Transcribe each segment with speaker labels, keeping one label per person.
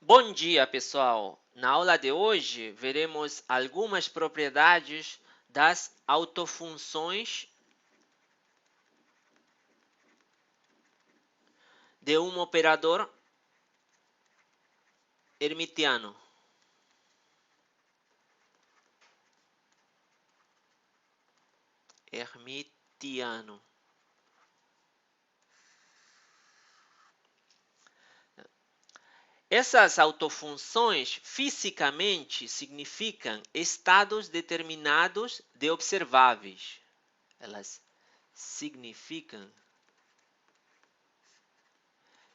Speaker 1: Bom dia, pessoal! Na aula de hoje, veremos algumas propriedades das autofunções de um operador hermitiano. Essas autofunções fisicamente significam estados determinados de observáveis. Elas significam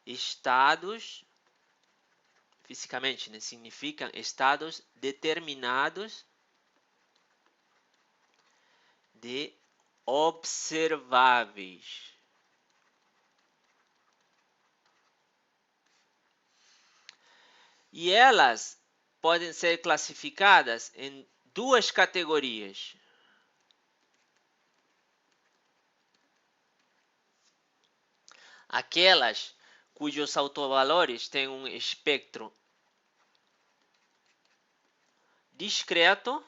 Speaker 1: estados, fisicamente, né? Significam estados determinados de observáveis. E elas podem ser classificadas em duas categorias. Aquelas cujos autovalores têm um espectro discreto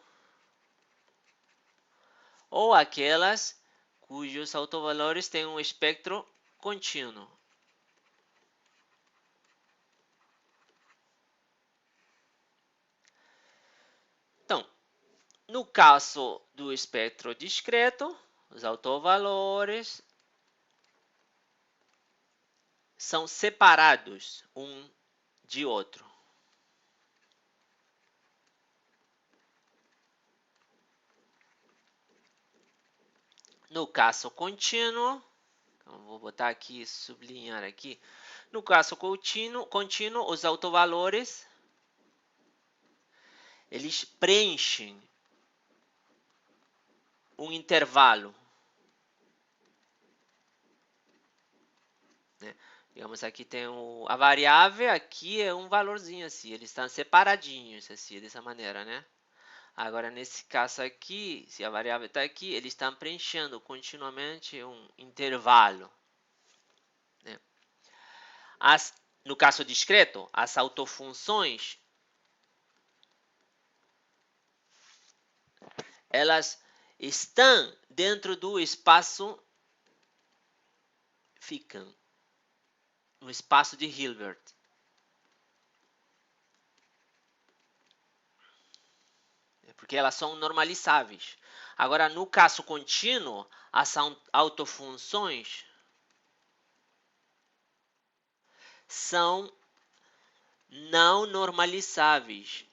Speaker 1: ou aquelas cujos autovalores têm um espectro contínuo. Então, no caso do espectro discreto, os autovalores são separados um de outro. No caso contínuo, então vou botar aqui, sublinhar aqui. No caso contínuo, os autovalores eles preenchem um intervalo. Né? Digamos, aqui tem a variável, aqui é um valorzinho assim, eles estão separadinhos assim, dessa maneira, né? Agora, nesse caso aqui, se a variável está aqui, eles estão preenchendo continuamente um intervalo. Né? No caso discreto, as autofunções elas estão dentro do espaço, ficam no espaço de Hilbert. Porque elas são normalizáveis. Agora, no caso contínuo, as autofunções são não normalizáveis.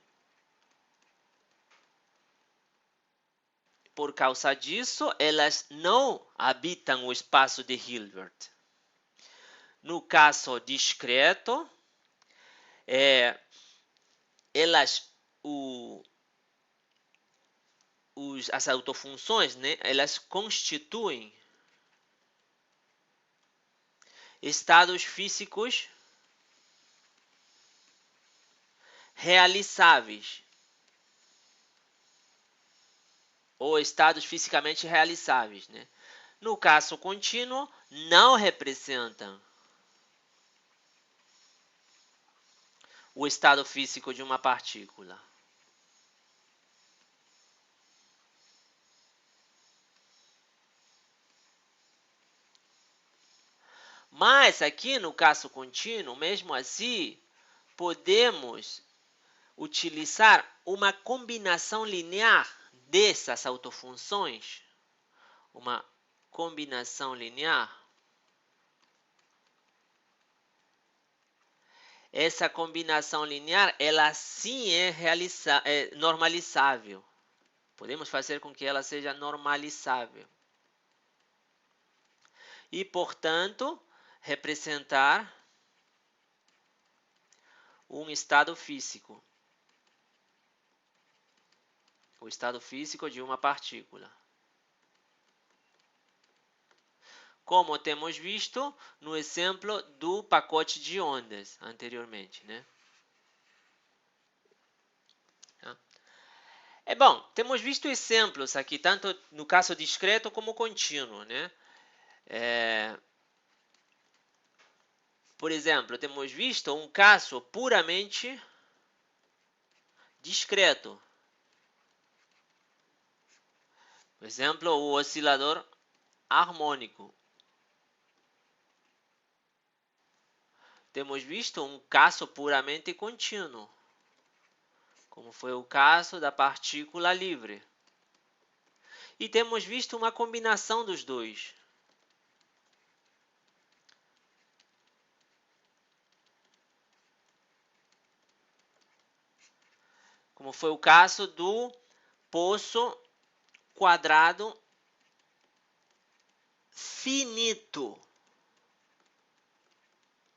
Speaker 1: Por causa disso, elas não habitam o espaço de Hilbert. No caso discreto, as autofunções, né, elas constituem estados físicos realizáveis ou estados fisicamente realizáveis. Né? No caso contínuo, não representam o estado físico de uma partícula. Mas aqui no caso contínuo, mesmo assim, podemos utilizar uma combinação linear dessas autofunções, uma combinação linear. Essa combinação linear, ela sim é normalizável. Podemos fazer com que ela seja normalizável. E, portanto, representar um estado físico. O estado físico de uma partícula. Como temos visto no exemplo do pacote de ondas anteriormente, né? Bom, temos visto exemplos aqui, tanto no caso discreto como contínuo, né? Por exemplo, temos visto um caso puramente discreto. Por exemplo, o oscilador harmônico. Temos visto um caso puramente contínuo, como foi o caso da partícula livre. E temos visto uma combinação dos dois. Como foi o caso do poço quadrado finito.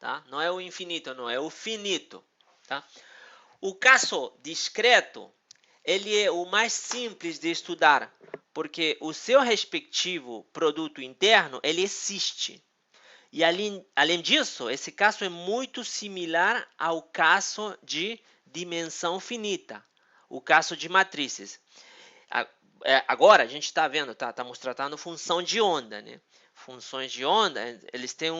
Speaker 1: Tá? Não é o infinito, não, é o finito. Tá? O caso discreto, ele é o mais simples de estudar, porque o seu respectivo produto interno, ele existe. E além disso, esse caso é muito similar ao caso de dimensão finita, o caso de matrizes. Agora a gente está vendo, estamos tratando função de onda, né? Funções de onda, eles têm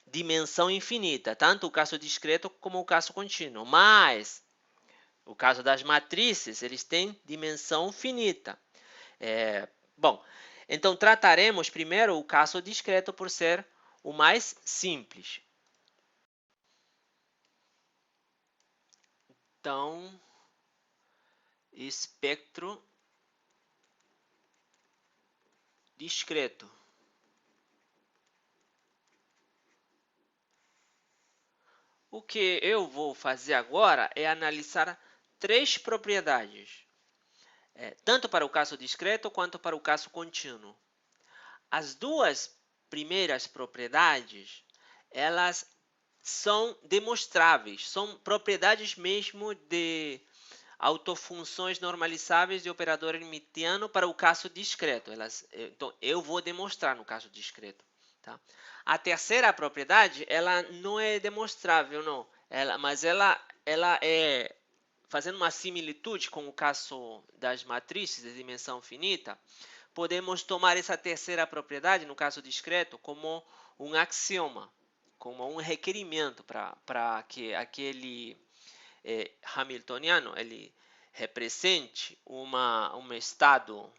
Speaker 1: dimensão infinita, tanto o caso discreto como o caso contínuo. Mas o caso das matrizes, eles têm dimensão finita. Bom, então trataremos primeiro o caso discreto por ser o mais simples. Então, espectro discreto. O que eu vou fazer agora é analisar três propriedades, tanto para o caso discreto quanto para o caso contínuo. As duas primeiras propriedades, elas são demonstráveis, são propriedades mesmo de autofunções normalizáveis de operador hermitiano para o caso discreto. Então, eu vou demonstrar no caso discreto. Tá? A terceira propriedade, ela não é demonstrável, não. Mas ela é, fazendo uma similitude com o caso das matrizes de dimensão finita, podemos tomar essa terceira propriedade, no caso discreto, como um axioma, como um requerimento para que aquele hamiltoniano ele represente um estado,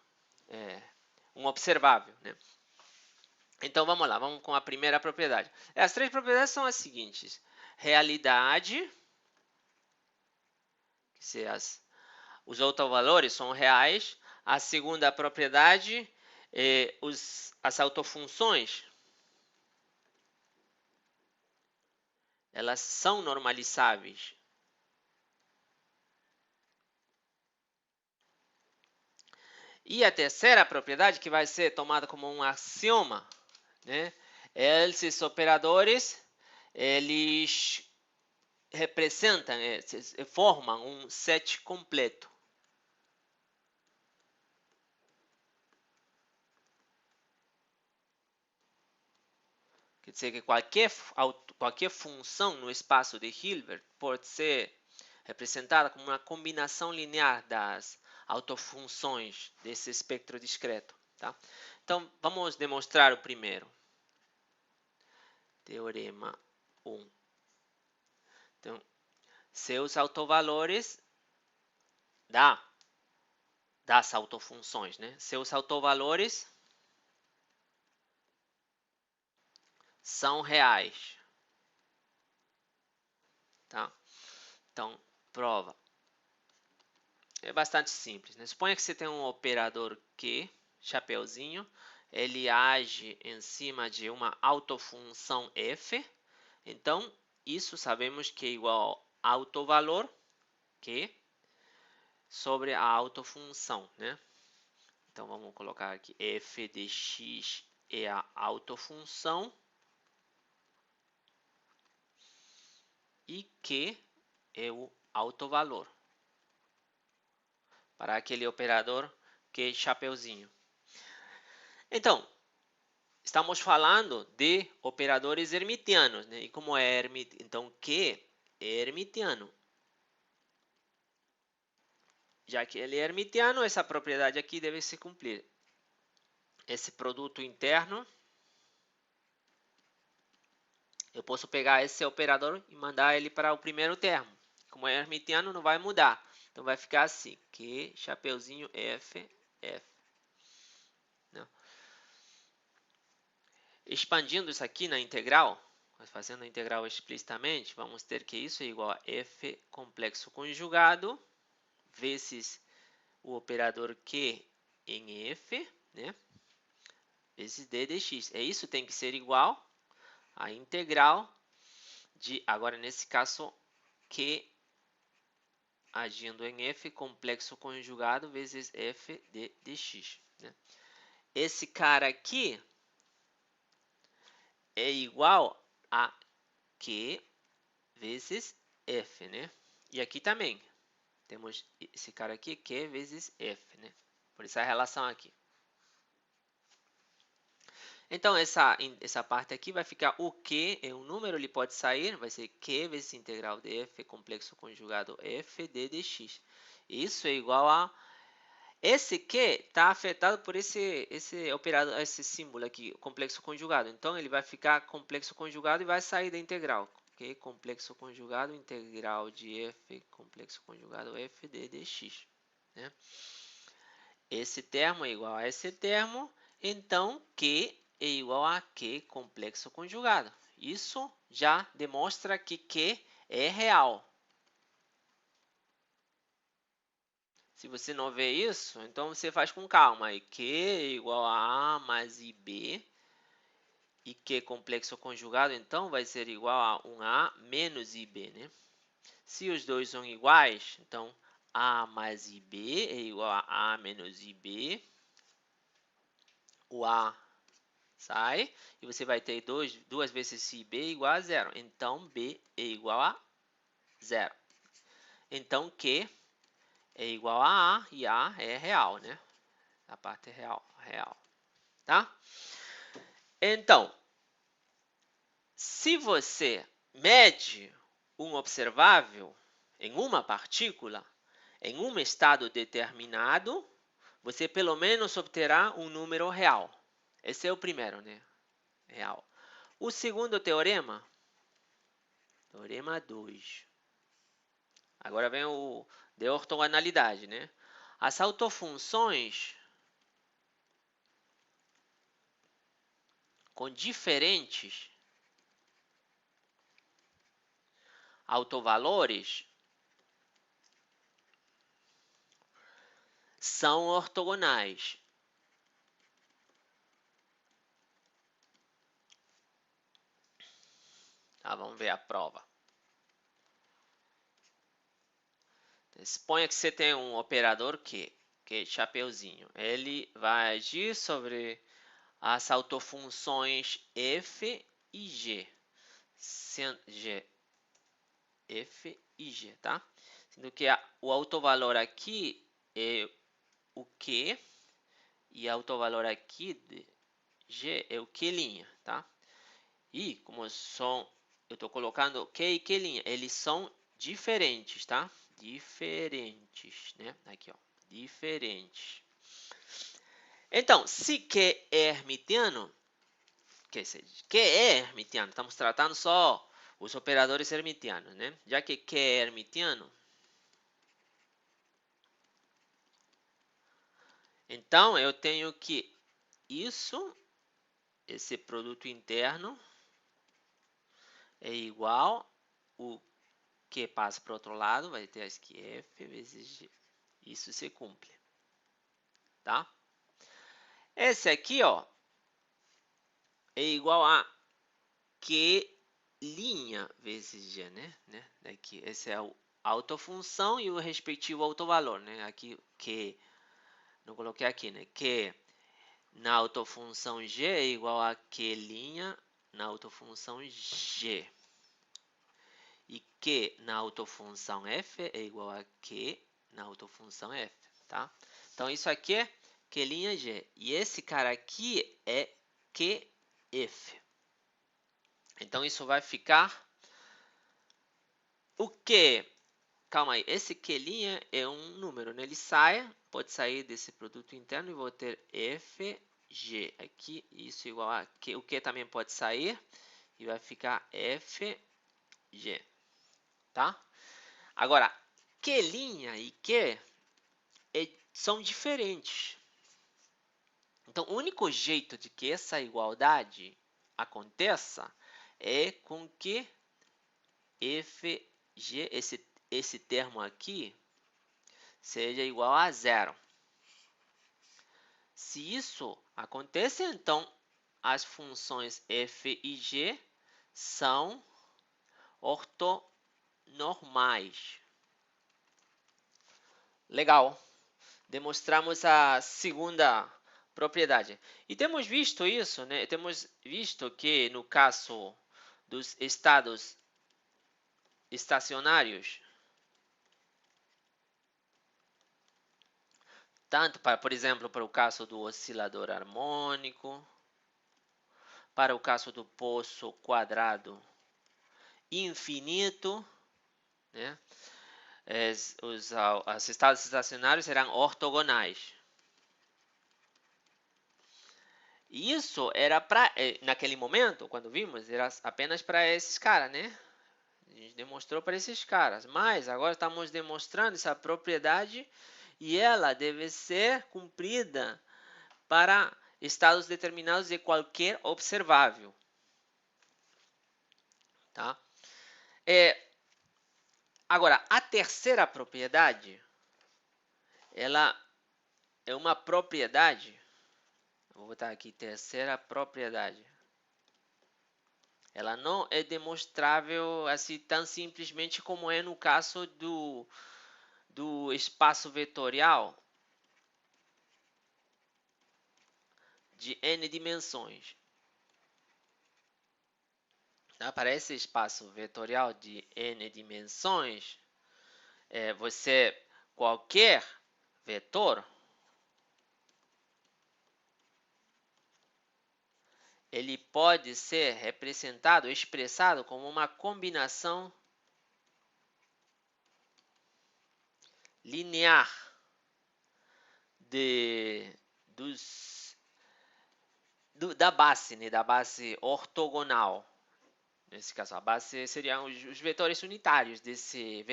Speaker 1: um observável. Né? Então vamos lá, vamos com a primeira propriedade. As três propriedades são as seguintes: realidade, que os autovalores são reais. A segunda propriedade, as autofunções, elas são normalizáveis. E a terceira propriedade, que vai ser tomada como um axioma, né? Esses operadores, eles representam, formam um set completo. Quer dizer que qualquer função no espaço de Hilbert pode ser representada como uma combinação linear das autofunções desse espectro discreto. Tá? Então, vamos demonstrar o primeiro. Teorema 1. Então, seus autovalores das autofunções, né? Seus autovalores são reais. Tá? Então, prova. É bastante simples. Né? Suponha que você tem um operador Q, chapeuzinho, ele age em cima de uma autofunção f. Então, isso sabemos que é igual a autovalor Q sobre a autofunção. Né? Então, vamos colocar aqui f de x é a autofunção e Q é o autovalor para aquele operador que é chapeuzinho. Então, estamos falando de operadores hermitianos, né? E como é então Q é hermitiano. Já que ele é hermitiano, essa propriedade aqui deve se cumprir. Esse produto interno eu posso pegar esse operador e mandar ele para o primeiro termo. Como é hermitiano, não vai mudar. Então vai ficar assim, Q, chapeuzinho, F, F. Não. Expandindo isso aqui na integral, fazendo a integral explicitamente, vamos ter que isso é igual a F complexo conjugado vezes o operador Q em F, né? Vezes D de x. Isso tem que ser igual à integral de, agora nesse caso, Q agindo em F complexo conjugado vezes F de dx. Né? Esse cara aqui é igual a Q vezes F, né? E aqui também temos esse cara aqui, Q vezes F, né? Por essa relação aqui. Então, essa parte aqui vai ficar o Q é um número, ele pode sair, vai ser Q vezes integral de F complexo conjugado F de dx. Isso é igual a... Esse Q está afetado por esse operador, esse símbolo aqui, complexo conjugado. Então, ele vai ficar complexo conjugado e vai sair da integral. Q complexo conjugado, integral de F complexo conjugado F de dx. Né? Esse termo é igual a esse termo, então Q é igual a Q complexo conjugado. Isso já demonstra que Q é real. Se você não vê isso, então você faz com calma. E Q é igual a A mais IB. E Q complexo conjugado, então, vai ser igual a 1A menos IB. Né? Se os dois são iguais, então A mais IB é igual a A menos IB. O A sai e você vai ter duas vezes IB igual a zero. Então, B é igual a zero. Então, Q é igual a A e A é real, né? A parte real, tá? Então, se você mede um observável em uma partícula, em um estado determinado, você pelo menos obterá um número real. Esse é o primeiro, né? Real. O segundo teorema, teorema 2. Agora vem o de ortogonalidade, né? As autofunções com diferentes autovalores são ortogonais. Tá, vamos ver a prova. Suponha que você tem um operador Q, que é chapeuzinho. Ele vai agir sobre as autofunções f e g. F e g, tá? Sendo que o autovalor aqui é o Q e o autovalor aqui de G é o Q', tá? E como eu estou colocando Q e Q', eles são diferentes, tá? Diferentes, né? Aqui, ó, diferentes. Então, se Q é hermitiano, Q é hermitiano, estamos tratando só os operadores hermitianos, né? Já que Q é hermitiano, então eu tenho que esse produto interno é igual o que passa para o outro lado, vai ter aqui F vezes G. Isso se cumpre, tá? Esse aqui, ó, é igual a Q' vezes G, né? Daqui, esse é a autofunção e o respectivo autovalor, né? Aqui, Q, não coloquei aqui, né? Q na autofunção G é igual a Q' na autofunção G. E Q na autofunção f é igual a Q na autofunção f, tá? Então, isso aqui é Q'(G). E esse cara aqui é QF. Então, isso vai ficar o quê? Calma aí, esse Q' é um número, né? Ele pode sair desse produto interno e vou ter FG aqui, isso igual a Q. O Q também pode sair e vai ficar FG, tá? Agora, Q' e Q são diferentes. Então, o único jeito de que essa igualdade aconteça é com que FG, esse termo aqui, seja igual a zero. Se isso acontecer, então as funções f e g são ortonormais. Legal. Demonstramos a segunda propriedade. E temos visto isso, né? Temos visto que no caso dos estados estacionários, tanto para, por exemplo, para o caso do oscilador harmônico, para o caso do poço quadrado infinito, né? Os estados estacionários serão ortogonais. E isso era para, naquele momento, quando vimos, era apenas para esses caras, né? A gente demonstrou para esses caras. Mas agora estamos demonstrando essa propriedade e ela deve ser cumprida para estados determinados de qualquer observável. Tá? Agora, a terceira propriedade, ela é uma propriedade. Vou botar aqui terceira propriedade. Ela não é demonstrável assim tão simplesmente como é no caso do espaço vetorial de n dimensões. Tá? Para esse espaço vetorial de n dimensões, qualquer vetor, ele pode ser representado, expressado como uma combinação linear da base, né, da base ortogonal. Nesse caso, a base seriam os vetores unitários desse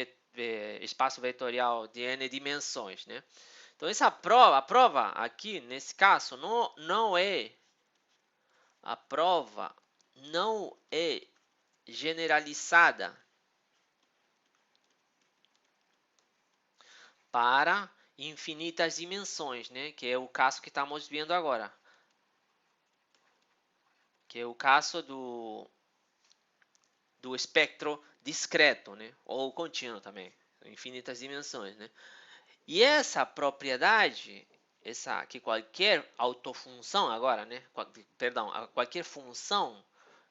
Speaker 1: espaço vetorial de n dimensões, né? Então, a prova aqui, nesse caso, a prova não é generalizada para infinitas dimensões, né? Que é o caso que estamos vendo agora. Que é o caso do espectro discreto, né? Ou contínuo também, infinitas dimensões, né? E essa propriedade, que qualquer autofunção agora, né? Perdão, qualquer função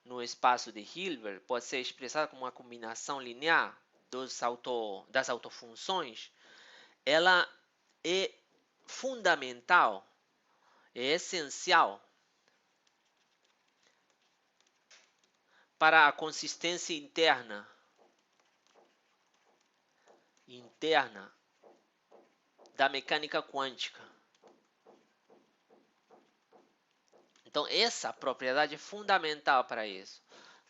Speaker 1: no espaço de Hilbert pode ser expressada como uma combinação linear das autofunções. Ela é fundamental, é essencial para a consistência interna da mecânica quântica. Então, essa propriedade é fundamental para isso.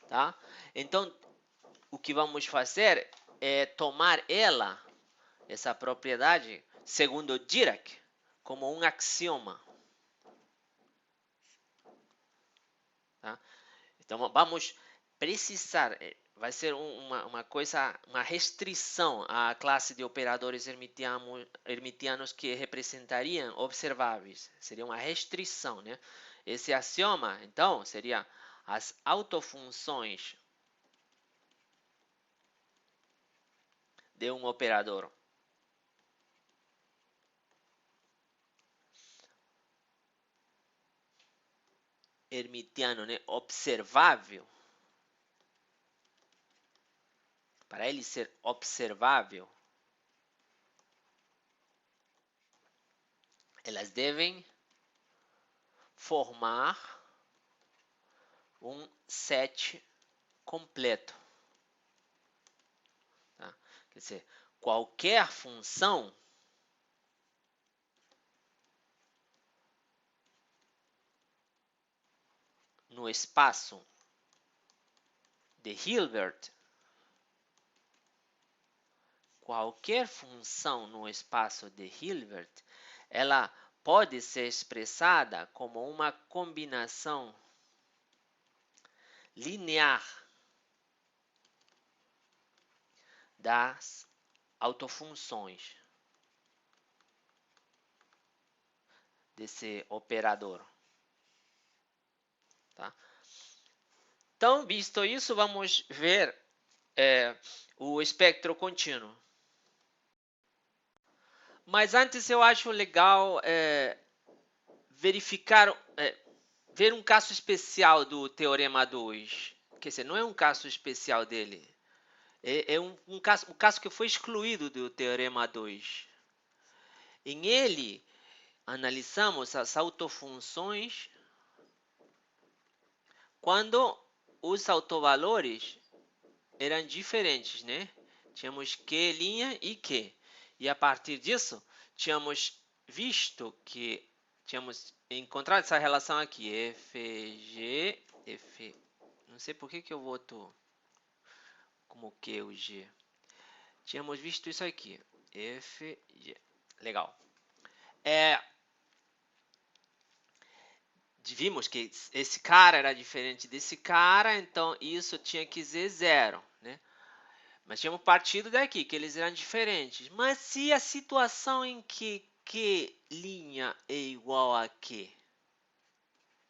Speaker 1: Tá? Então, o que vamos fazer é tomar essa propriedade, segundo Dirac, como um axioma. Tá? Então, vamos precisar, vai ser uma restrição à classe de operadores hermitianos que representariam observáveis. Seria uma restrição, né? Esse axioma, então, seria as autofunções de um operador hermitiano, né, observável. Para ele ser observável, elas devem formar um set completo. Tá? Quer dizer, qualquer função no espaço de Hilbert, qualquer função no espaço de Hilbert, ela pode ser expressada como uma combinação linear das autofunções desse operador. Tá? Então, visto isso, vamos ver o espectro contínuo. Mas antes eu acho legal verificar, ver um caso especial do Teorema 2. Quer dizer, não é um caso especial dele. É um caso que foi excluído do Teorema 2. Em ele, analisamos as autofunções quando os autovalores eram diferentes, né? Tínhamos Q' e Q. E a partir disso, tínhamos visto que tínhamos encontrado essa relação aqui, FG, F. Não sei por que eu boto como Q o G. Tínhamos visto isso aqui, FG. Legal. Vimos que esse cara era diferente desse cara, então isso tinha que ser zero, né? Mas tínhamos partido daqui, que eles eram diferentes. Mas se a situação em que Q' é igual a Q,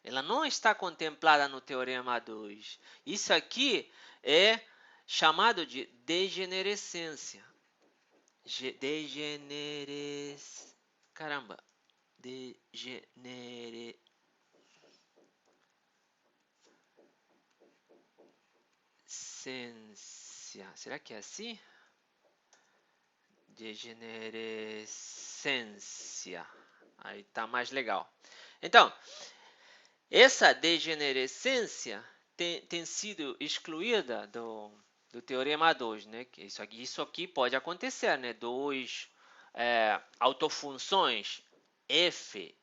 Speaker 1: ela não está contemplada no Teorema 2. Isso aqui é chamado de degenerescência. Caramba. Degenerescência. Será que é assim? Degenerescência. Aí tá mais legal. Então, essa degenerescência tem sido excluída do Teorema 2, né? Isso aqui pode acontecer, né? Dois autofunções f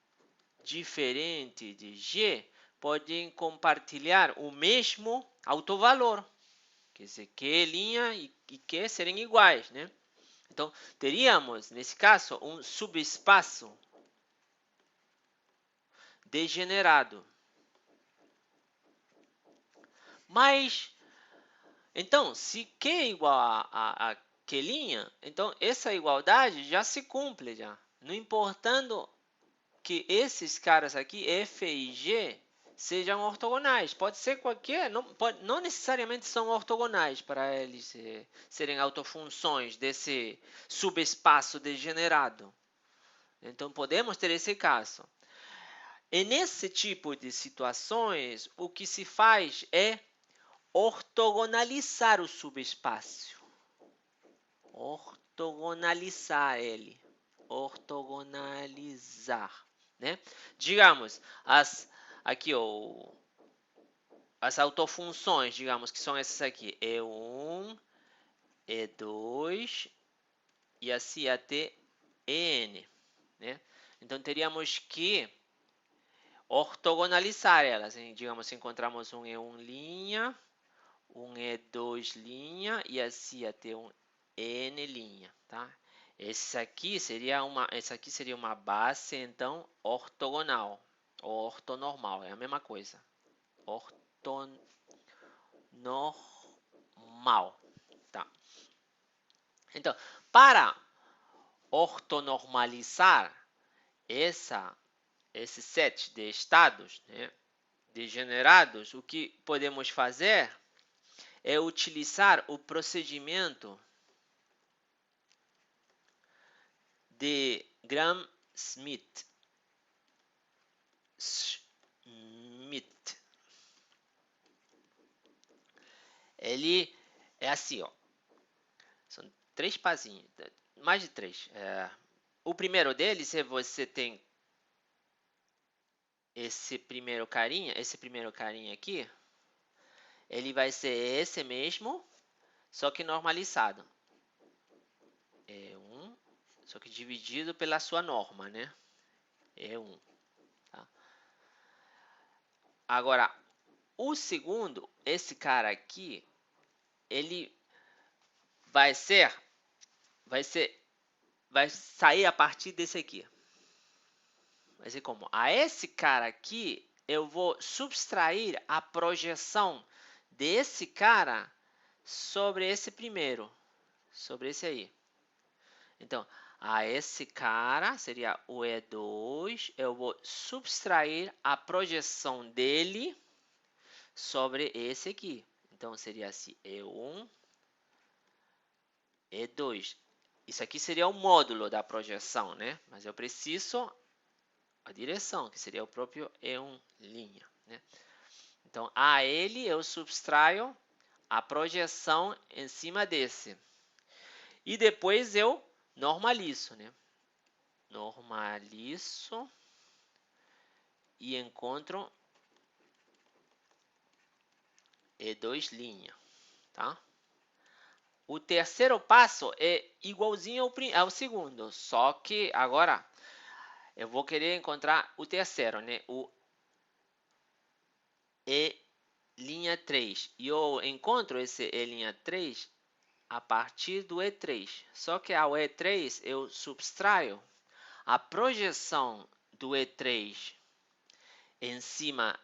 Speaker 1: diferente de g podem compartilhar o mesmo autovalor. Quer dizer, Q' e Q serem iguais, né? Então, teríamos, nesse caso, um subespaço degenerado. Mas, então, se Q é igual a Q', então essa igualdade já se cumpre, já. Não importando que esses caras aqui, F e G, sejam ortogonais. Pode ser qualquer, não necessariamente são ortogonais para eles serem autofunções desse subespaço degenerado. Então, podemos ter esse caso. E nesse tipo de situações, o que se faz é ortogonalizar o subespaço. Ortogonalizar ele. Ortogonalizar. Né? Digamos, aqui as autofunções, digamos que são essas aqui, E1, E2 e assim até En. Né? Então, teríamos que ortogonalizar elas. Digamos, encontramos um E1', um E2' e assim até um N'. Tá? Essa aqui seria uma base, então, ortogonal ou ortonormal, é a mesma coisa. Ortonormal. Tá? Então, para ortonormalizar esse set de estados, né, degenerados, o que podemos fazer é utilizar o procedimento de Gram-Schmidt. Ele é assim, ó. São 3 pazinhos, mais de 3. O primeiro deles é você tem esse primeiro carinha aqui, ele vai ser esse mesmo, só que normalizado. É 1, só que dividido pela sua norma, né? É 1. Tá? Agora, o segundo, esse cara aqui, ele vai sair a partir desse aqui. Vai ser como? A esse cara aqui, eu vou subtrair a projeção desse cara sobre esse primeiro, sobre esse aí. Então, a esse cara seria o E2, eu vou subtrair a projeção dele sobre esse aqui. Então, seria assim, E1, E2. Isso aqui seria o módulo da projeção, né? Mas eu preciso a direção, que seria o próprio E1', né? Então, a ele eu subtraio a projeção em cima desse. E depois eu normalizo, né? Normalizo e encontro E2', tá? O terceiro passo é igualzinho ao segundo, só que agora eu vou querer encontrar o terceiro, né? O E'3. E eu encontro esse E'3 a partir do E3. Só que ao E3 eu subtraio a projeção do E3 em cima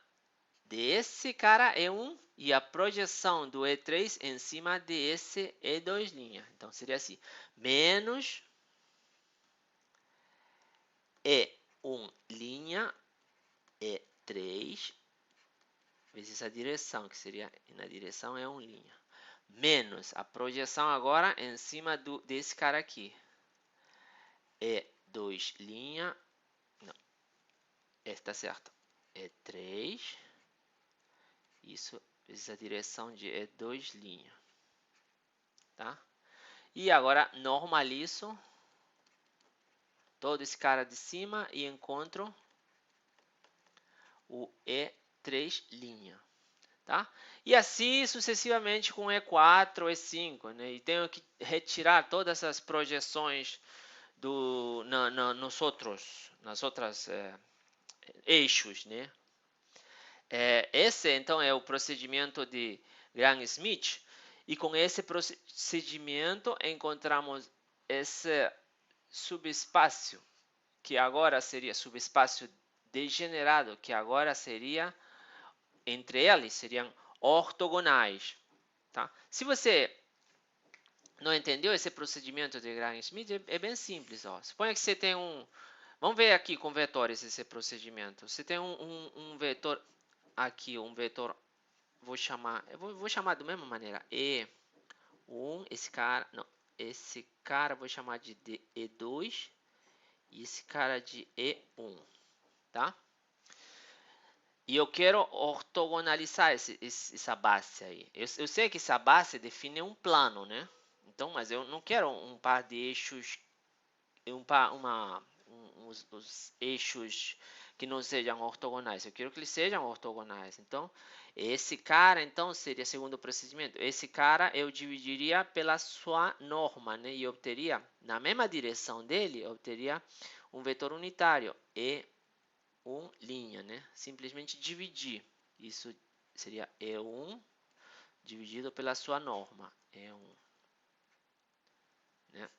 Speaker 1: desse cara E1 e a projeção do E3 em cima desse E2'. Então seria assim, menos E1', E3, vezes a direção, que seria na direção E1'. Menos a projeção agora em cima desse cara aqui. E2', não, está certo. E3, isso, vezes a direção de E2', tá? E agora normalizo todo esse cara de cima e encontro o E3', tá? E assim sucessivamente com E4, E5, né? E tenho que retirar todas as projeções nas outras eixos, né? Esse então é o procedimento de Gram-Schmidt, e com esse procedimento encontramos esse subespaço, que agora seria subespaço degenerado, que agora seria, entre eles, seriam ortogonais, tá? Se você não entendeu esse procedimento de Gram-Schmidt, é bem simples, ó. Suponha que você tem vamos ver aqui com vetores esse procedimento. Você tem um vetor aqui, um vetor, vou chamar da mesma maneira, E1, esse cara vou chamar de E2 e esse cara de E1, tá? E eu quero ortogonalizar essa base aí. Eu sei que essa base define um plano, né? Então, mas eu não quero um par de eixos, os eixos que não sejam ortogonais. Eu quero que eles sejam ortogonais. Então, esse cara, então, seria segundo o procedimento. Esse cara eu dividiria pela sua norma, né? E obteria, na mesma direção dele, eu obteria um vetor unitário, E1', né? Simplesmente dividir. Isso seria E1 dividido pela sua norma, E1. Né?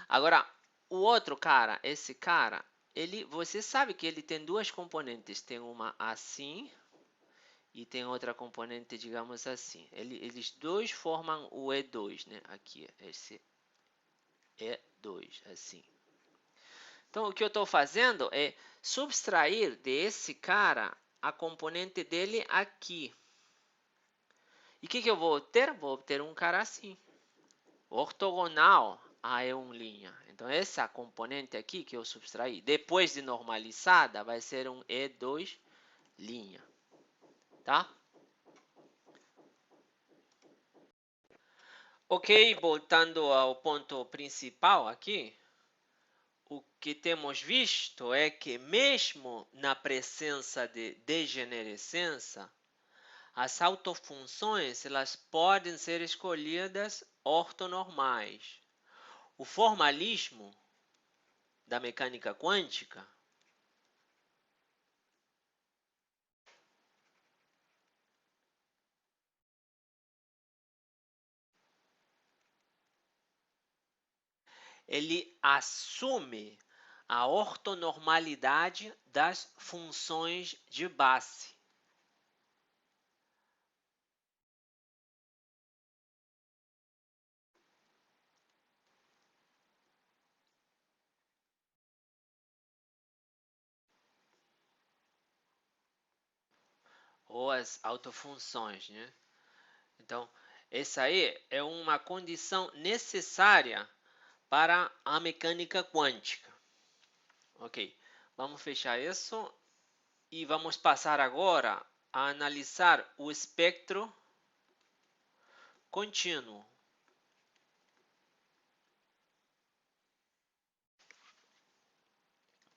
Speaker 1: Agora, o outro cara, esse cara, você sabe que ele tem duas componentes. Tem uma assim e tem outra componente, digamos assim. Eles dois formam o E2, né? Aqui, esse E2, assim. Então, o que eu estou fazendo é subtrair desse cara a componente dele aqui. E o que eu vou obter? Vou obter um cara assim, ortogonal a E1'. Então, essa componente aqui que eu subtraí, depois de normalizada, vai ser um E2'. Tá? Ok, voltando ao ponto principal aqui, o que temos visto é que mesmo na presença de degenerescência, as autofunções elas podem ser escolhidas ortonormais. O formalismo da mecânica quântica ele assume a ortonormalidade das funções de base. Ou as autofunções, né? Então, essa aí é uma condição necessária para a mecânica quântica. Ok, vamos fechar isso e vamos passar agora a analisar o espectro contínuo.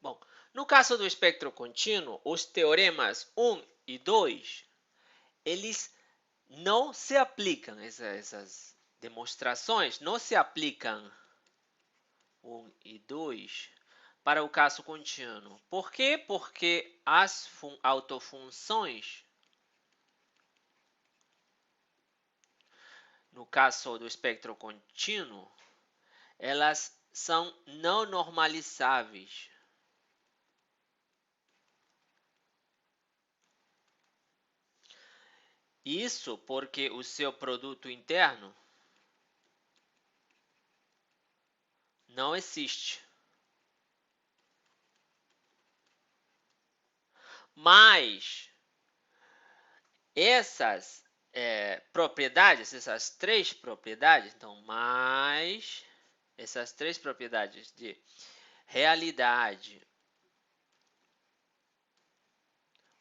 Speaker 1: Bom, no caso do espectro contínuo, os teoremas 1 e 2, eles não se aplicam, essas demonstrações não se aplicam 1 e 2 para o caso contínuo. Por quê? Porque as autofunções, no caso do espectro contínuo, elas são não normalizáveis. Isso porque o seu produto interno não existe. Mas essas propriedades, essas três propriedades, então, mais essas três propriedades de realidade,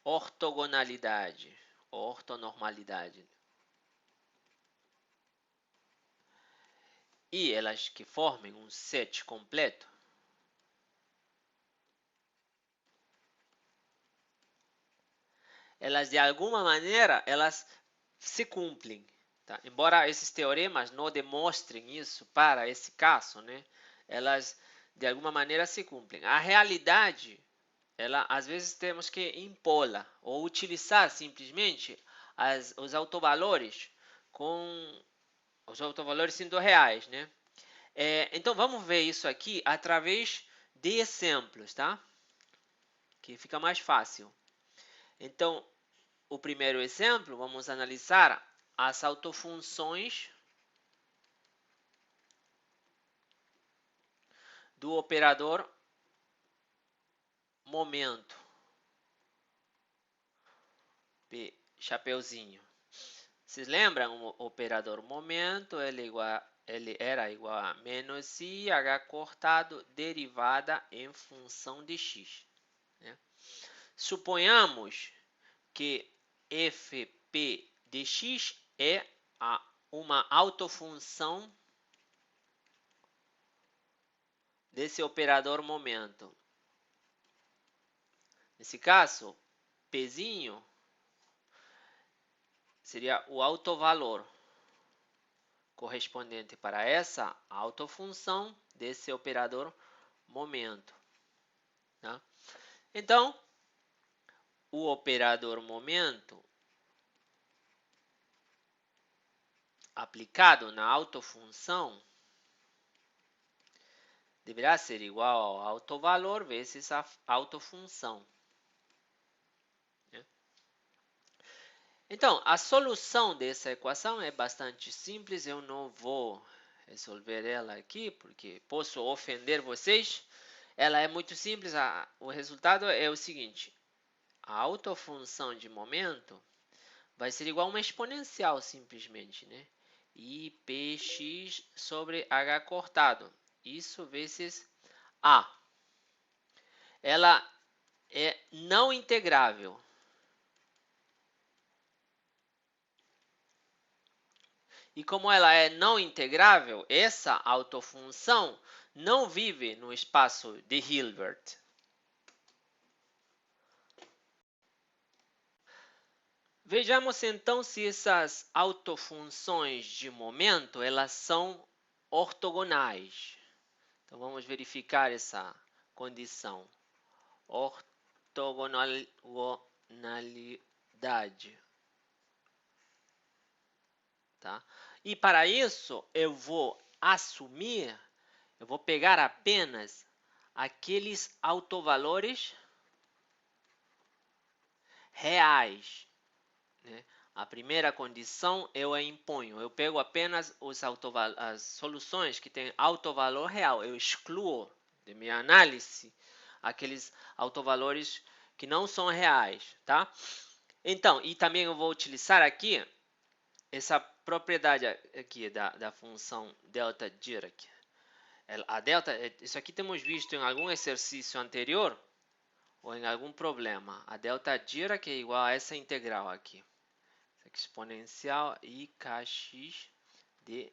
Speaker 1: ortogonalidade, ortonormalidade, e elas que formem um set completo, elas de alguma maneira elas se cumprem, tá? Embora esses teoremas não demonstrem isso para esse caso, né? Elas de alguma maneira se cumprem. A realidade, ela às vezes temos que impô-la ou utilizar simplesmente os autovalores com os autovalores sendo reais, né? Então vamos ver isso aqui através de exemplos, tá? Que fica mais fácil. Então, o primeiro exemplo, vamos analisar as autofunções do operador momento. Chapeuzinho. Vocês lembram? O operador momento ele era igual a menos i h cortado derivada em função de x, né? Suponhamos que fp de x é uma autofunção desse operador momento. Nesse caso, pzinho seria o autovalor correspondente para essa autofunção desse operador momento, tá? Então, o operador momento aplicado na autofunção deverá ser igual ao autovalor vezes a autofunção, né? Então, a solução dessa equação é bastante simples. Eu não vou resolver ela aqui, porque posso ofender vocês. Ela é muito simples. O resultado é o seguinte. A autofunção de momento vai ser igual a uma exponencial, simplesmente, né? IPx sobre h cortado. Isso vezes a. Ela é não integrável. E como ela é não integrável, essa autofunção não vive no espaço de Hilbert. Vejamos então se essas autofunções de momento elas são ortogonais. Então vamos verificar essa condição. Ortogonalidade. Tá? E para isso eu vou assumir Eu vou pegar apenas aqueles autovalores reais, né? A primeira condição eu a imponho. Eu pego apenas as soluções que têm autovalor real. Eu excluo de minha análise aqueles autovalores que não são reais, tá? Então, e também eu vou utilizar aqui essa propriedade aqui da função delta Dirac. A delta, isso aqui temos visto em algum exercício anterior ou em algum problema. A delta Dirac é igual a essa integral aqui. Exponencial i kx de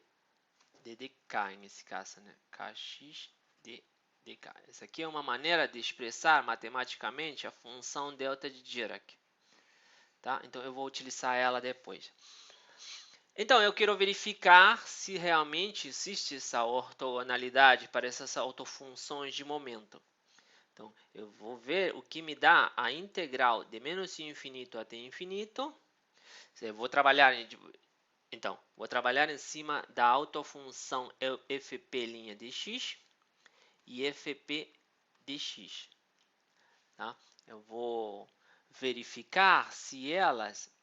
Speaker 1: dk, nesse caso, né? Kx de dk. Essa aqui é uma maneira de expressar matematicamente a função delta de Dirac. Tá? Então, eu vou utilizar ela depois. Então, eu quero verificar se realmente existe essa ortogonalidade para essas autofunções de momento. Então, eu vou ver o que me dá a integral de menos infinito até infinito. Eu vou trabalhar, então, vou trabalhar em cima da autofunção fp' de x e fp de x. Tá? Eu vou verificar se elas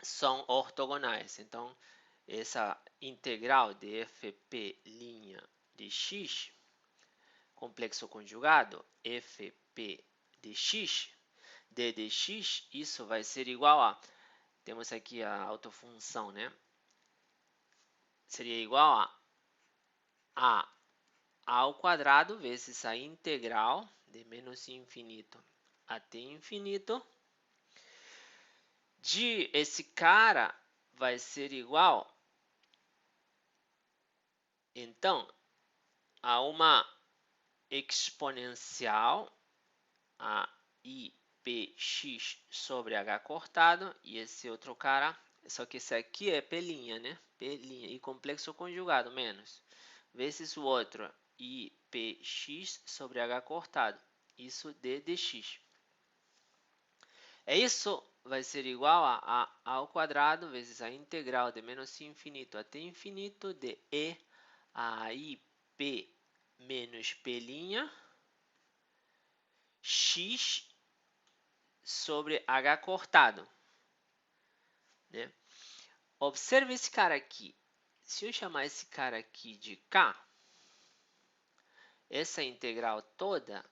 Speaker 1: são ortogonais. Então, essa integral de fp' de x, complexo conjugado, fp de x, d de x, isso vai ser igual a, temos aqui a autofunção, né? Seria igual a ao quadrado vezes a integral de menos infinito até infinito de esse cara vai ser igual, então, a uma exponencial a IPx sobre h cortado, e esse outro cara, só que esse aqui é P', né? P' e complexo conjugado menos, vezes o outro IPx sobre h cortado, isso d dx. Isso vai ser igual a ao quadrado vezes a integral de menos infinito até infinito de e a IP menos P' x sobre h cortado. Né? Observe esse cara aqui. Se eu chamar esse cara aqui de k, essa integral toda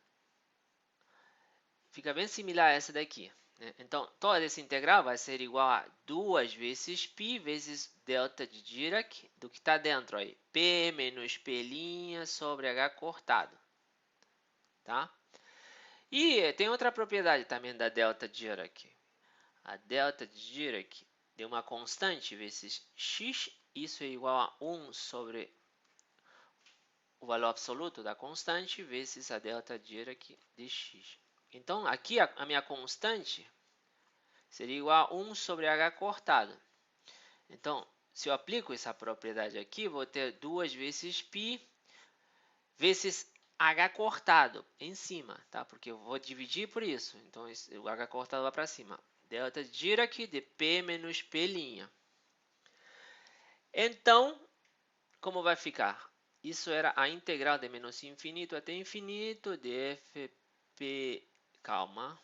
Speaker 1: fica bem similar a essa daqui. Né? Então, toda essa integral vai ser igual a 2 vezes π vezes delta de Dirac do que está dentro aí. P menos P' sobre h cortado. Tá? E tem outra propriedade também da delta de Dirac. A delta de Dirac de uma constante vezes x, isso é igual a 1 sobre o valor absoluto da constante vezes a delta de Dirac de x. Então, aqui a minha constante seria igual a 1 sobre h cortado. Então, se eu aplico essa propriedade aqui, vou ter 2 vezes π vezes h cortado em cima, tá? Porque eu vou dividir por isso. Então, o h cortado vai para cima. Delta de Dirac de P menos P'. Então, como vai ficar? Isso era a integral de menos infinito até infinito de fp, calma,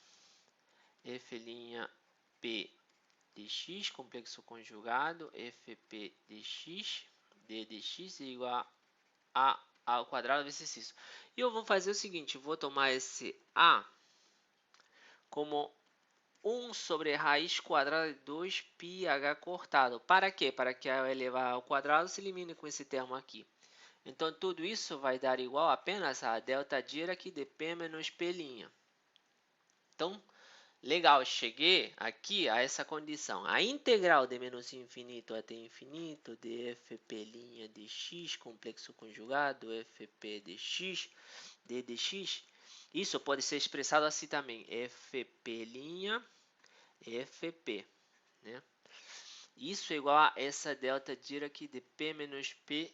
Speaker 1: f'P de x, complexo conjugado, fp de x, d de x é igual a ao quadrado vezes isso. E eu vou fazer o seguinte, vou tomar esse a como 1 sobre raiz quadrada de 2πh cortado. Para quê? Para que ao elevar ao quadrado se elimine com esse termo aqui. Então, tudo isso vai dar igual apenas a delta Dirac de P menos P'. Então, legal, cheguei aqui a essa condição. A integral de menos infinito até infinito de fp' de x, complexo conjugado, fp de x, d de x, isso pode ser expressado assim também, fp', fp. Né? Isso é igual a essa delta Dirac de P menos P'.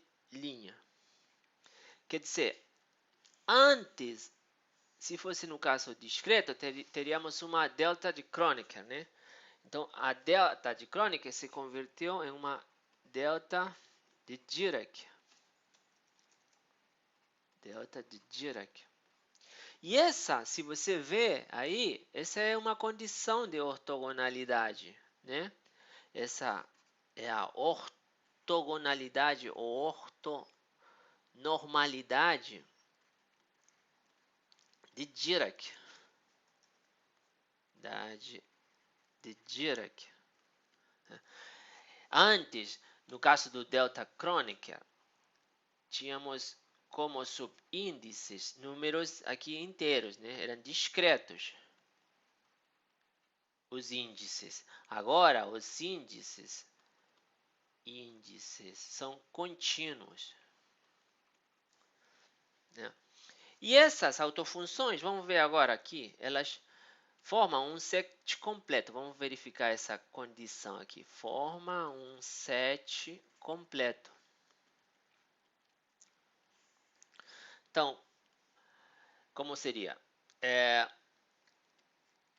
Speaker 1: Quer dizer, antes, se fosse no caso discreto, teríamos uma delta de Kronecker, né? Então, a delta de Kronecker se converteu em uma delta de Dirac. delta de Dirac. E essa, se você vê aí, essa é uma condição de ortogonalidade, né? Essa é a ortogonalidade ou ortonormalidade de Dirac. De Dirac. Antes, no caso do delta Kronecker, tínhamos como subíndices números aqui inteiros, né? Eram discretos os índices. Agora, os índices são contínuos, né? E essas autofunções, vamos ver agora aqui, elas formam um set completo. Vamos verificar essa condição aqui. Forma um set completo. Então, como seria?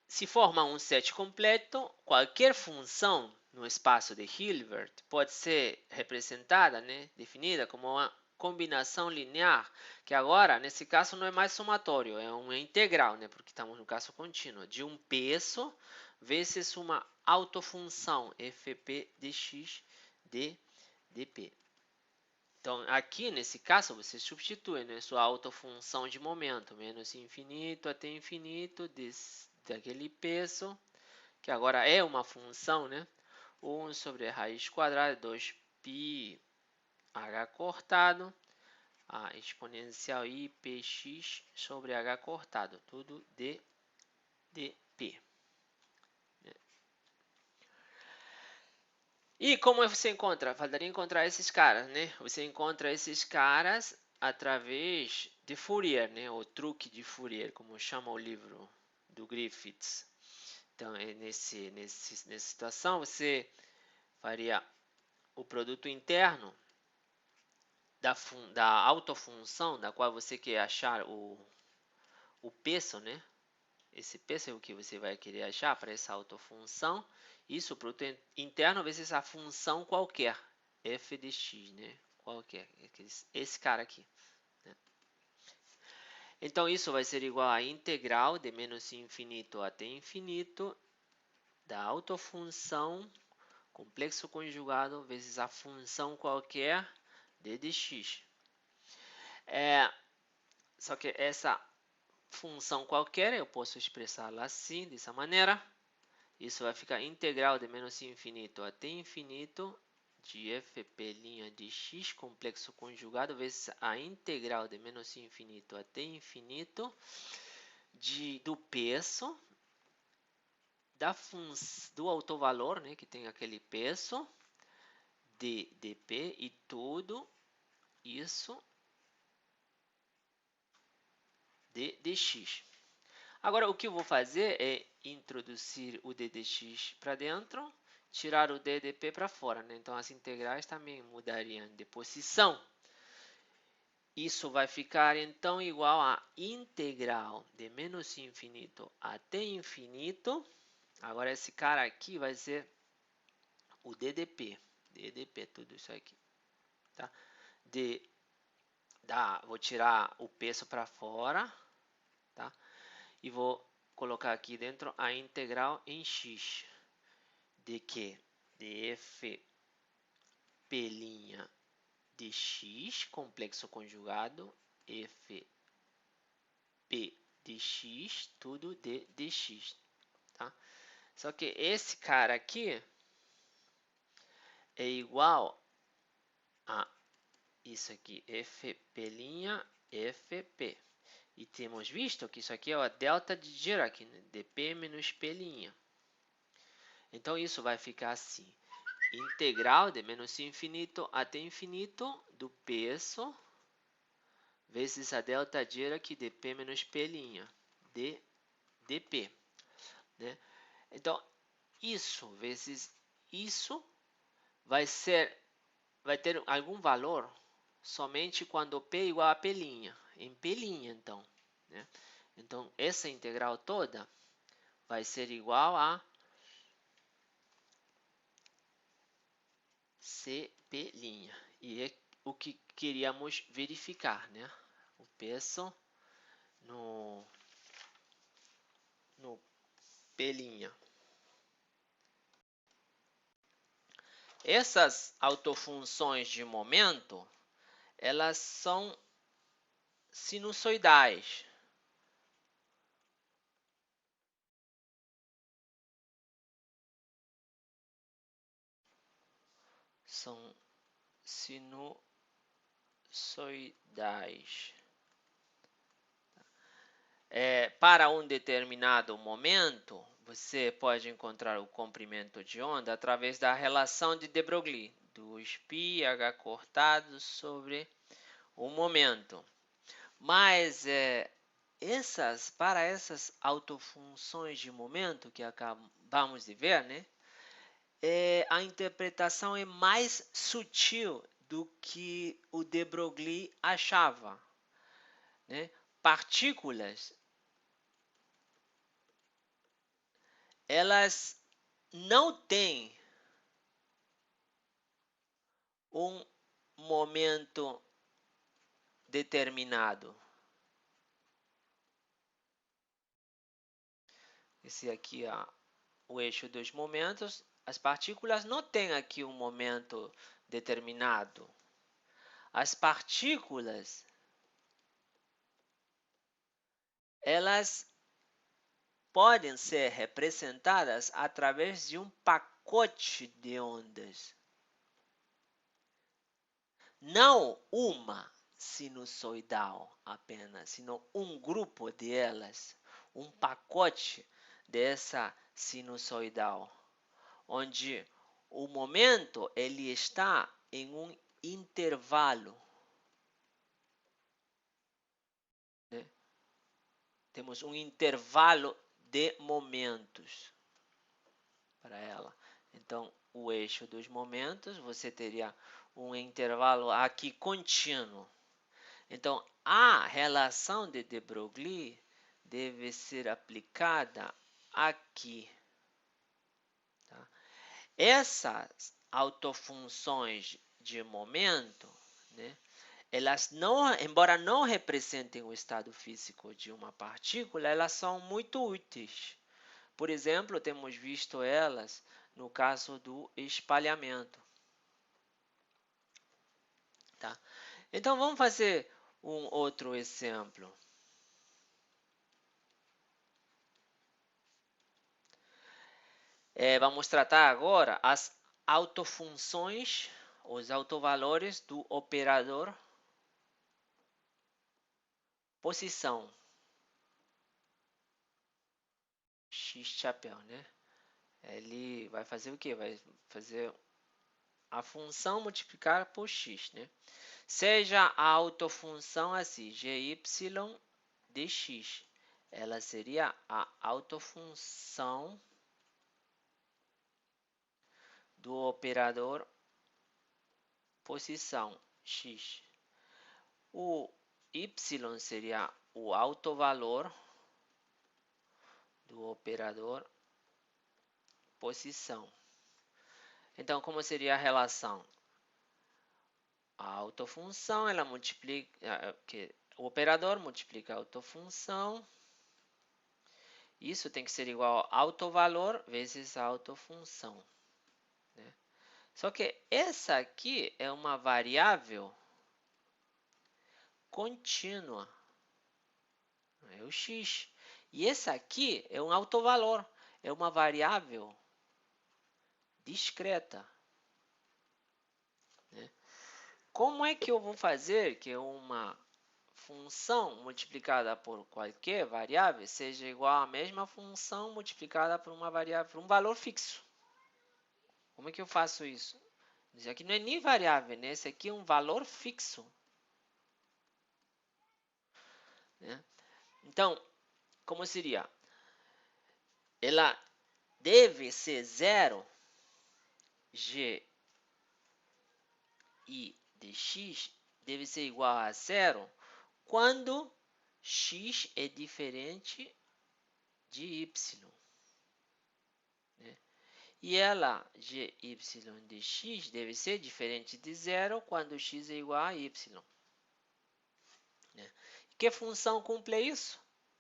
Speaker 1: Se forma um set completo, qualquer função no espaço de Hilbert pode ser representada, né, definida como uma combinação linear, que agora, nesse caso, não é mais somatório, é uma integral, né, porque estamos no caso contínuo, de um peso vezes uma autofunção fp de x de dp. Então, aqui, nesse caso, você substitui, né, sua autofunção de momento, menos infinito até infinito, daquele peso, que agora é uma função, né? 1 sobre a raiz quadrada, 2π h cortado, a exponencial IPx sobre h cortado, tudo de dp. E como você encontra? Faltaria encontrar esses caras, né? Você encontra esses caras através de Fourier, né? O truque de Fourier, como chama o livro do Griffiths. Então, nessa situação, você faria o produto interno da autofunção, da qual você quer achar o peso, né? Esse peso é o que você vai querer achar para essa autofunção. Isso, o produto interno vezes a função qualquer, f de x, né? Qualquer, esse cara aqui. Né? Então, isso vai ser igual a integral de menos infinito até infinito da autofunção complexo conjugado vezes a função qualquer d de x. Só que essa função qualquer eu posso expressá-la assim, dessa maneira. Isso vai ficar integral de menos infinito até infinito de fp' de x complexo conjugado vezes a integral de menos infinito até infinito do peso do autovalor, né, que tem aquele peso de dp e tudo isso de dx. Agora, o que eu vou fazer é introduzir o d dx para dentro, tirar o d dp para fora, né? Então, as integrais também mudariam de posição. Isso vai ficar, então, igual a integral de menos infinito até infinito. Agora, esse cara aqui vai ser o ddp. ddp, tudo isso aqui. Tá? Vou tirar o peso para fora. Tá? E vou colocar aqui dentro a integral em x de que? De f p' de x, complexo conjugado, f p de x, tudo de dx. Tá? Só que esse cara aqui é igual a isso aqui, fp', fp. E temos visto que isso aqui é a delta de Dirac, né? dp menos p'. Então, isso vai ficar assim. Integral de menos infinito até infinito do peso vezes a delta Dirac dp menos p' de dp. Né? Então, isso vezes isso vai ter algum valor somente quando p é igual a p'. Em p', então. Né? Então, essa integral toda vai ser igual a cp'. E é o que queríamos verificar, né? o peso no P'. Essas autofunções de momento, elas são sinusoidais. São sinusoidais. Para um determinado momento, você pode encontrar o comprimento de onda através da relação de de Broglie, 2πh cortado sobre o momento. Mas para essas autofunções de momento que acabamos de ver, né, a interpretação é mais sutil do que o de Broglie achava, né? Partículas, elas não têm um momento determinado. Esse aqui é o eixo dos momentos. As partículas não têm aqui um momento determinado. As partículas, elas podem ser representadas através de um pacote de ondas. Não uma sinusoidal apenas, sino um grupo delas, um pacote dessa sinusoidal, onde o momento ele está em um intervalo, né? Temos um intervalo de momentos para ela. Então, o eixo dos momentos, você teria um intervalo aqui contínuo. Então, a relação de de Broglie deve ser aplicada aqui. Tá? Essas autofunções de momento, né, elas não, embora não representem o estado físico de uma partícula, elas são muito úteis. Por exemplo, temos visto elas no caso do espalhamento. Tá? Então, vamos fazer um outro exemplo. Vamos tratar agora as autofunções, os autovalores do operador posição. X chapéu, né? Ele vai fazer o quê? Vai fazer a função multiplicar por x, né? Seja a autofunção assim, gy dx, ela seria a autofunção do operador posição x. O y seria o autovalor do operador posição. Então, como seria a relação? A autofunção, ela multiplica, o operador multiplica a autofunção. Isso tem que ser igual ao autovalor vezes a autofunção, né? Só que essa aqui é uma variável contínua, é o x. E essa aqui é um autovalor, é uma variável discreta, né? Como é que eu vou fazer que uma função multiplicada por qualquer variável seja igual à mesma função multiplicada por uma variável, por um valor fixo? Como é que eu faço isso? Isso aqui não é nem variável, né? Esse aqui é um valor fixo, né? Então, como seria? Ela deve ser zero, g i de x deve ser igual a zero quando x é diferente de y, né? E ela, gy de x, deve ser diferente de zero quando x é igual a y, Que função cumpre isso?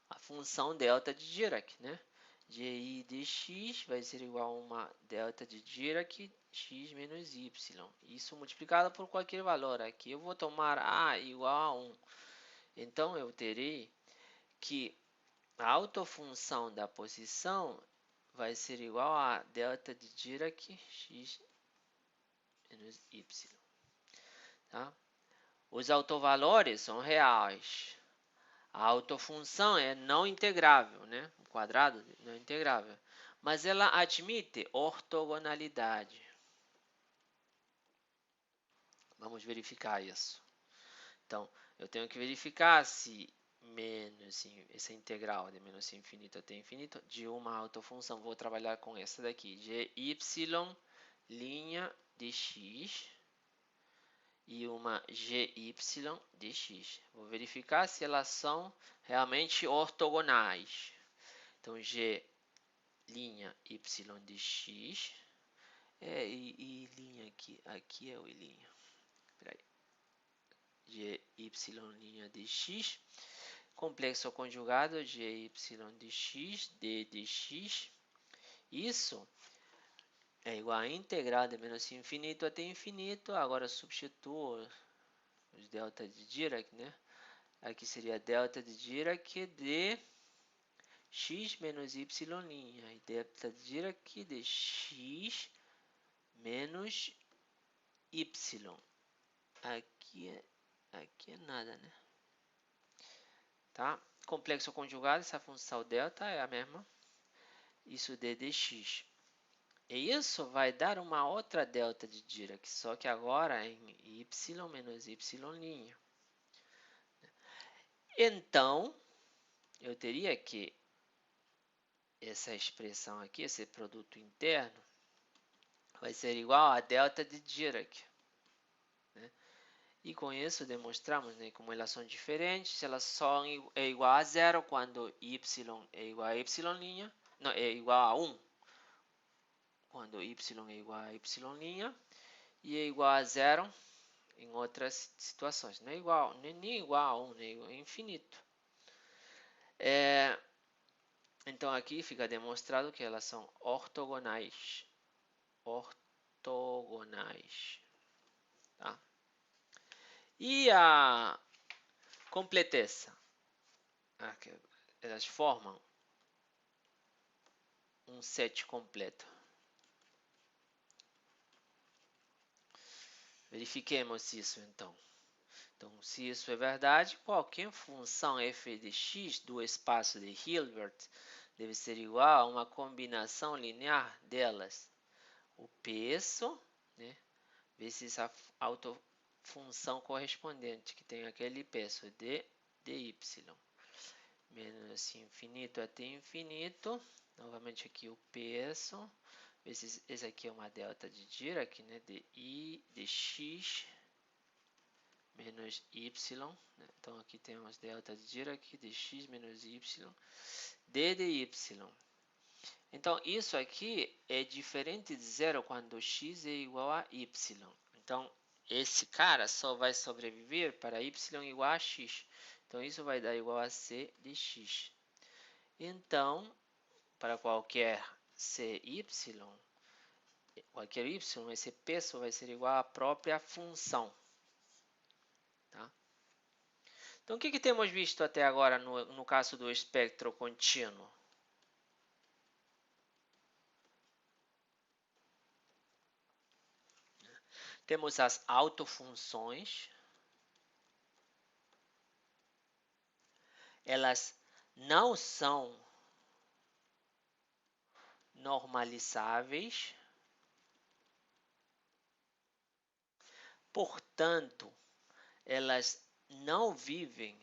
Speaker 1: A função delta de Dirac, né? Di de x vai ser igual a uma delta de Dirac x menos y. Isso multiplicado por qualquer valor. Aqui eu vou tomar a igual a 1. Então, eu terei que a autofunção da posição vai ser igual a delta de Dirac x menos y. Tá? Os autovalores são reais. A autofunção é não integrável, né? O quadrado não é integrável. Mas ela admite ortogonalidade. Vamos verificar isso. Então, eu tenho que verificar se menos essa integral de menos infinito até infinito de uma autofunção. Vou trabalhar com essa daqui, gy linha de x e uma gy de x. Vou verificar se elas são realmente ortogonais. Então, g linha y de x e linha aqui é o linha. Gy linha de x, complexo conjugado gy de x, d de x. Isso é igual a integral de menos infinito até infinito. Agora substituo os delta de Dirac, né? Aqui seria delta de Dirac de x menos y linha e delta de Dirac de x menos y. Aqui é nada, né? Tá? Complexo conjugado, essa função delta é a mesma. Isso d de x. E isso vai dar uma outra delta de Dirac, só que agora em y menos y'. Então, eu teria que essa expressão aqui, esse produto interno, vai ser igual a delta de Dirac. Né? E com isso demonstramos, né, como elas são diferentes, elas só é igual a zero quando y é igual a y', não, é igual a 1. Quando y é igual a y' e é igual a zero em outras situações. Não é igual, nem igual a 1, nem igual, é infinito. Então aqui fica demonstrado que elas são ortogonais. Ortogonais. Tá? E a completeza? Elas formam um set completo. Verifiquemos isso então. Então, se isso é verdade, qualquer função f de x do espaço de Hilbert deve ser igual a uma combinação linear delas. O peso, né, vezes a autofunção correspondente, que tem aquele peso de dy. Menos infinito até infinito. Novamente aqui o peso. Esse aqui é uma delta de Dirac, né, de i de x menos y. Né? Então aqui temos delta de Dirac de x menos y d de y. Então isso aqui é diferente de zero quando x é igual a y. Então esse cara só vai sobreviver para y igual a x. Então isso vai dar igual a c de x. Então, para qualquer cy, esse peso vai ser igual à própria função. Tá? Então, o que temos visto até agora no caso do espectro contínuo? Temos as autofunções. Elas não são normalizáveis. Portanto, elas não vivem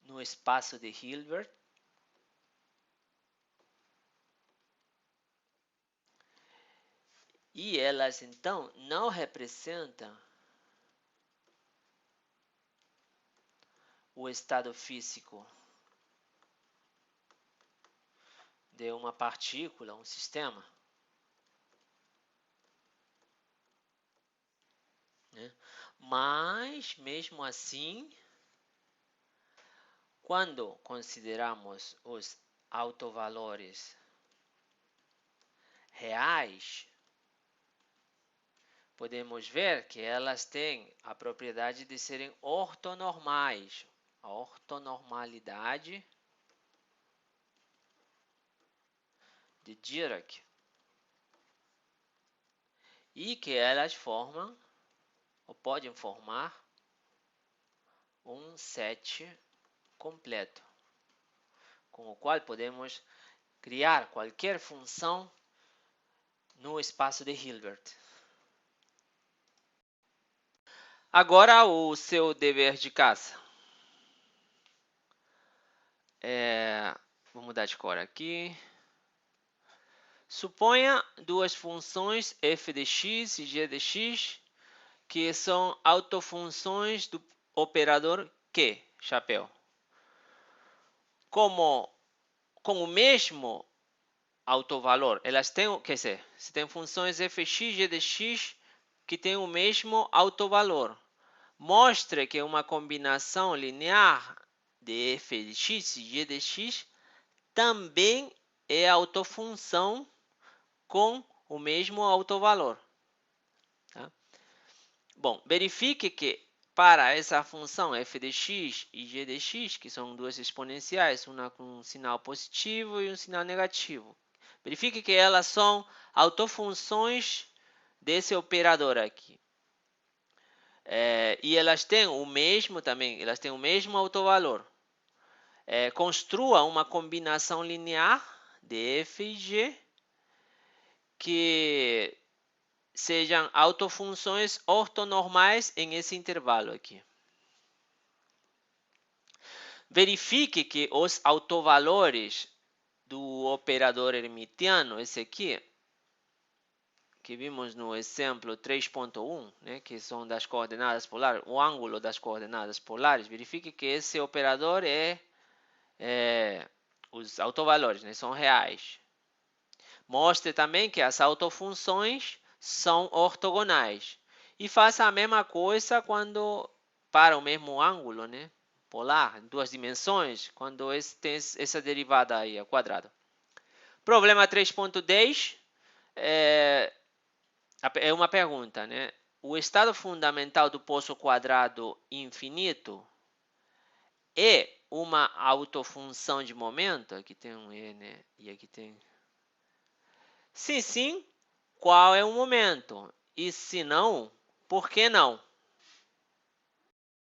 Speaker 1: no espaço de Hilbert. E elas, então, não representam o estado físico de uma partícula, um sistema. né? Mas, mesmo assim, quando consideramos os autovalores reais, podemos ver que elas têm a propriedade de serem ortonormais. A ortonormalidade de Dirac. E que elas formam, ou podem formar, um set completo, com o qual podemos criar qualquer função no espaço de Hilbert. Agora o seu dever de casa. Vou mudar de cor aqui. Suponha duas funções f de x e g de x, que são autofunções do operador Q, chapéu. Com o mesmo autovalor, elas têm, quer dizer, se tem funções fx e g de x que têm o mesmo autovalor, mostre que uma combinação linear de f de x e g de x também é autofunção com o mesmo autovalor. Tá? Bom, verifique que para essa função f de x e g de x, que são duas exponenciais, uma com um sinal positivo e um sinal negativo, verifique que elas são autofunções desse operador aqui. E elas têm o mesmo também, elas têm o mesmo autovalor. Construa uma combinação linear de f e g que sejam autofunções ortonormais em esse intervalo aqui. Verifique que os autovalores do operador hermitiano, esse aqui, que vimos no exemplo 3.1, né, que são das coordenadas polares, o ângulo das coordenadas polares, verifique que esse operador os autovalores, né, são reais. Mostre também que as autofunções são ortogonais. E faça a mesma coisa quando para o mesmo ângulo, né, polar, duas dimensões, quando tem essa derivada aí ao quadrado. Problema 3.10 é uma pergunta, né? O estado fundamental do poço quadrado infinito é uma autofunção de momento? Aqui tem um E, né? E aqui tem... Se sim, qual é o momento? E se não, por que não?